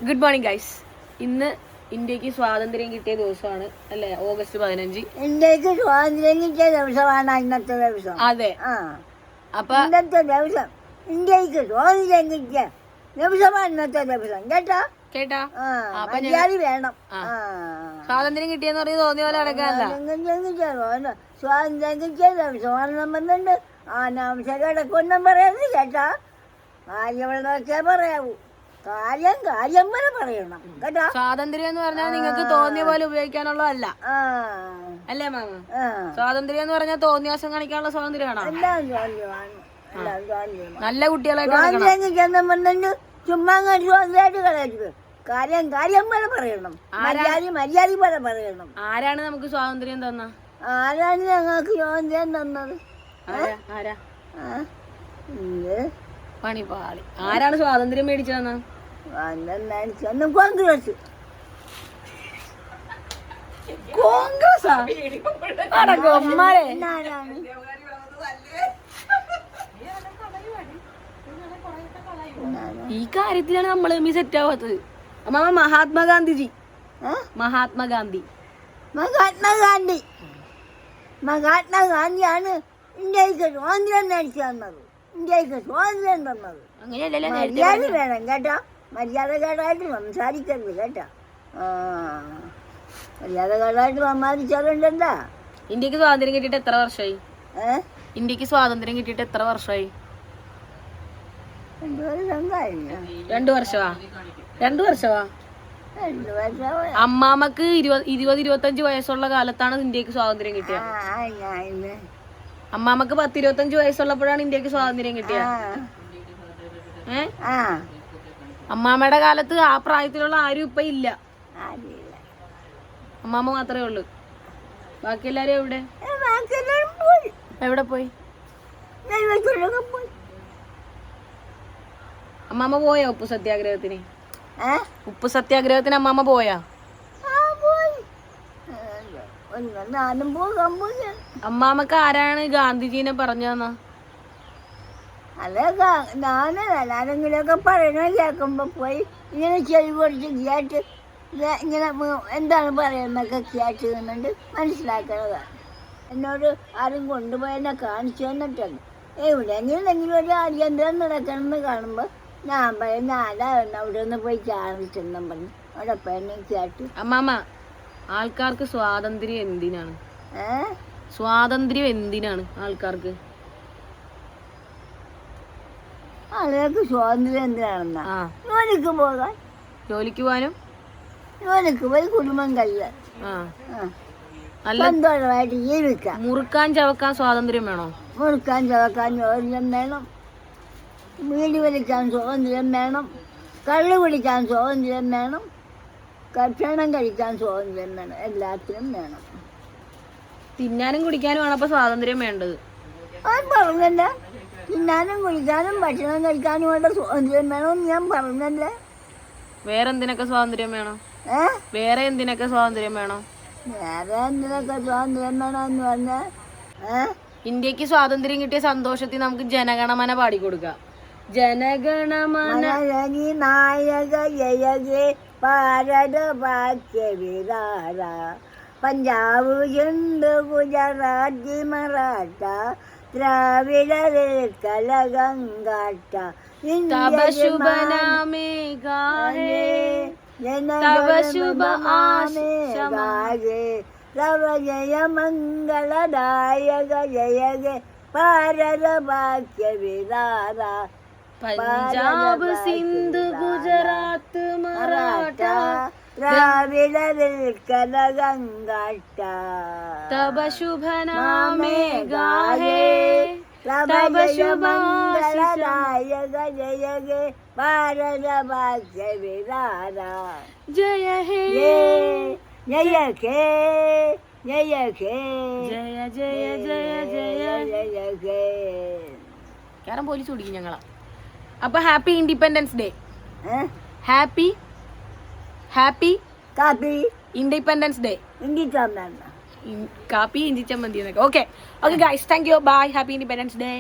Good morning guys. ഇന്ന് ഇന്ത്യക്ക് സ്വാതന്ത്ര്യം കിട്ടിയ ദിവസമാണ് അല്ലേ? ഓഗസ്റ്റ് 15. ഇന്ത്യക്ക് സ്വാതന്ത്ര്യം കിട്ടിയ ദിവസമാണ് ഇന്നത്തെ ദിവസം. അതെ. അപ്പൊ ഇന്നത്തെ ദിവസം ഇന്ത്യക്ക് സ്വാതന്ത്ര്യം കിട്ടിയ ദിവസമാണ് ഇന്നത്തെ ദിവസം. കേട്ടാ മര്യാദ വേണം. സ്വാതന്ത്ര്യം കിട്ടിയെന്ന് പറഞ്ഞ് തോന്നിയ പോലെ നടക്കാനല്ല. സ്വാതന്ത്ര്യം കിട്ടിയ ദിവസമാണ് നമ്മളുണ്ട്. അനാവശ്യ കിടക്കൊന്നും പറയരുത് കേട്ടാ. കാര്യങ്ങളൊക്കെ പറയാവൂ. കാര്യം പോലെ പറയണം കേട്ടോ. സ്വാതന്ത്ര്യം എന്ന് പറഞ്ഞാൽ നിങ്ങൾക്ക് തോന്നിയ പോലെ ഉപയോഗിക്കാനുള്ളതല്ല അല്ലേ മാമ? സ്വാതന്ത്ര്യം എന്ന് പറഞ്ഞാൽ തോന്നിയാസം കാണിക്കാനുള്ള സ്വാതന്ത്ര്യമാണോ? നല്ല കുട്ടികളായിട്ട് ചുമ്മാ സ്വാതന്ത്ര്യമായിട്ട് കളയരുത്. കാര്യം പോലെ പറയണം. മര്യാദ പോലെ പറയണം. ആരാണ് നമുക്ക് സ്വാതന്ത്ര്യം തന്ന? ആരാണ് ഞങ്ങൾക്ക് സ്വാതന്ത്ര്യം തന്നത്? പണിപാളി. ആരാണ് സ്വാതന്ത്ര്യം മേടിച്ചു തന്ന? കോൺഗ്രസ്. കോൺഗ്രസാ? ഈ കാര്യത്തിലാണ് നമ്മൾ സെറ്റ് ആവാത്തത്. അമ്മ മഹാത്മാഗാന്ധിജി. മഹാത്മാഗാന്ധിയാണ് ഇന്ത്യക്ക് സ്വാതന്ത്ര്യം മേടിച്ചു തന്നത്. ഇന്ത്യക്ക് സ്വാതന്ത്ര്യം തന്നത്. മര്യാദ വേണം കേട്ടോ. മര്യാദകേടായിട്ട് സംസാരിക്കരുത് കേട്ടോ. മര്യാദകേടായിട്ട് സംസാരിച്ചാലുണ്ടല്ലോ. ഇന്ത്യക്ക് സ്വാതന്ത്ര്യം കിട്ടിയിട്ട് എത്ര വർഷമായി? ഇന്ത്യക്ക് സ്വാതന്ത്ര്യം കിട്ടിയിട്ട് എത്ര വർഷമായി? 2 വർഷമാ? 2 വർഷമാ? അമ്മാമ്മക്ക് 20-25 വയസ്സുള്ള കാലത്താണ് ഇന്ത്യക്ക് സ്വാതന്ത്ര്യം കിട്ടിയത്. അമ്മാമ്മക്ക് 10-25 വയസ്സുള്ളപ്പോഴാണ് ഇന്ത്യക്ക് സ്വാതന്ത്ര്യം കിട്ടിയത്. അമ്മാമ്മയുടെ കാലത്ത് ആ പ്രായത്തിലുള്ള ആരും ഇപ്പൊ ഇല്ല. അമ്മാമ്മ മാത്രമേ ഉള്ളൂ. ബാക്കി എല്ലാരും എവിടെ പോയി? അമ്മാമ്മ പോയാ ഉപ്പു സത്യാഗ്രഹത്തിന്? ഉപ്പു സത്യാഗ്രഹത്തിന് അമ്മാമ്മ പോയാ? അമ്മാമ്മക്ക് ആരാണ് ഗാന്ധിജീനെ പറഞ്ഞു തന്ന? ആരെങ്കിലുമൊക്കെ പറയണ കേൾക്കുമ്പോ പോയി ഇങ്ങനെ ചെവി പൊടിച്ച് കേട്ട് ഇങ്ങനെ എന്താണ് പറയുന്നൊക്കെ കേട്ട് നിന്നുണ്ട് മനസ്സിലാക്കണതാണ്. എന്നോട് ആരും കൊണ്ടുപോയി എന്നെ കാണിച്ചു തന്നിട്ടുണ്ട്. എവിടെയെങ്കിലും ഒരു അടിയന്തരം നടക്കണമെന്ന് കാണുമ്പോൾ ഞാൻ പറയും നാലാവണം അവിടെ ഒന്ന് പോയി കാണിച്ചെന്നും പറഞ്ഞു അവിടെ പോയി കേട്ട്. അമ്മാമ്മ, ആൾക്കാർക്ക് സ്വാതന്ത്ര്യം എന്തിനാണ്? സ്വാതന്ത്ര്യം എന്തിനാണ് ആൾക്കാർക്ക്? ആളുകൾക്ക് സ്വാതന്ത്ര്യം എന്തിനാണെന്നാ? ജോലിക്ക് പോകാൻ. ജോലിക്ക് പോകാനും ജോലിക്ക് പോയി കുടുംബം കഴിയാൻ, സന്തോഷമായിട്ട് ജീവിക്കാം. മുറുക്കാൻ ചവക്കാൻ സ്വാതന്ത്ര്യം വേണോ? മുറുക്കാൻ ചവക്കാൻ സ്വാതന്ത്ര്യം വേണം. വീട് വലിക്കാൻ സ്വാതന്ത്ര്യം വേണം. കള്ള് കുടിക്കാൻ സ്വാതന്ത്ര്യം വേണം. ഭക്ഷണം കഴിക്കാൻ സ്വാതന്ത്ര്യം വേണം. എല്ലാത്തിനും വേണം. തിന്നാനും കുടിക്കാനും ആണ് അപ്പൊ സ്വാതന്ത്ര്യം വേണ്ടത്. അത് പറഞ്ഞല്ല. തിന്നാനും കുടിക്കാനും ഭക്ഷണം കഴിക്കാനും വേണ്ട സ്വാതന്ത്ര്യം വേണമെന്ന് ഞാൻ പറഞ്ഞല്ലേ. വേറെ എന്തിനൊക്കെ സ്വാതന്ത്ര്യം വേണം? വേറെ എന്തിനൊക്കെ സ്വാതന്ത്ര്യം വേണം? വേറെ എന്തിനൊക്കെ സ്വാതന്ത്ര്യം വേണമെന്ന് പറഞ്ഞാൽ ഇന്ത്യക്ക് സ്വാതന്ത്ര്യം കിട്ടിയ സന്തോഷത്തിൽ നമുക്ക് ജനഗണമന പാടിക്കൊടുക്കാം. ജനഗണമന നായക ജയകേ ഭാരത ഭാഗ്യ വിരാര പഞ്ചാബ് ഹിന്ദു ഗുജറാത്തി മറാഠ ദ്രാവിഡരിൽ കലഗംഗാട്ട തബ ശുഭ നാമേ ഗാഹേ തബ ശുഭ ആശേ തവ ജയ മംഗളദായക ജയകേ ഭാരത ഭാഗ്യ വിരാര പഞ്ചാബ് സിന്ധു ഗുജറാത്ത് മറാഠ ദ്രാവിഡരിൽ കലഗംഗാട്ട തബ ശുഭ നാമേ ഗാഹേ തബ ശുഭ മംഗളദായക ജയകേ ഭാരത ഭാഗ്യ വിരാര ജയ ഹേ ജയ ഹേ ജയ ഹേ ജയ ജയ ജയ ജയ ജയ ഹേ. കാരണം പോലീസ് ഓടിക്കും ഞങ്ങളാ. അപ്പൊ ഹാപ്പി ഇൻഡിപെൻഡൻസ് ഡേ. ഹാപ്പി കാപ്പി ഇൻഡിപെൻഡൻസ് ഡേ. ഇന്ത്യ കാപ്പി ഇഞ്ചി ചമ്മന്തി എന്നൊക്കെ. Okay guys, thank you, bye, happy independence day.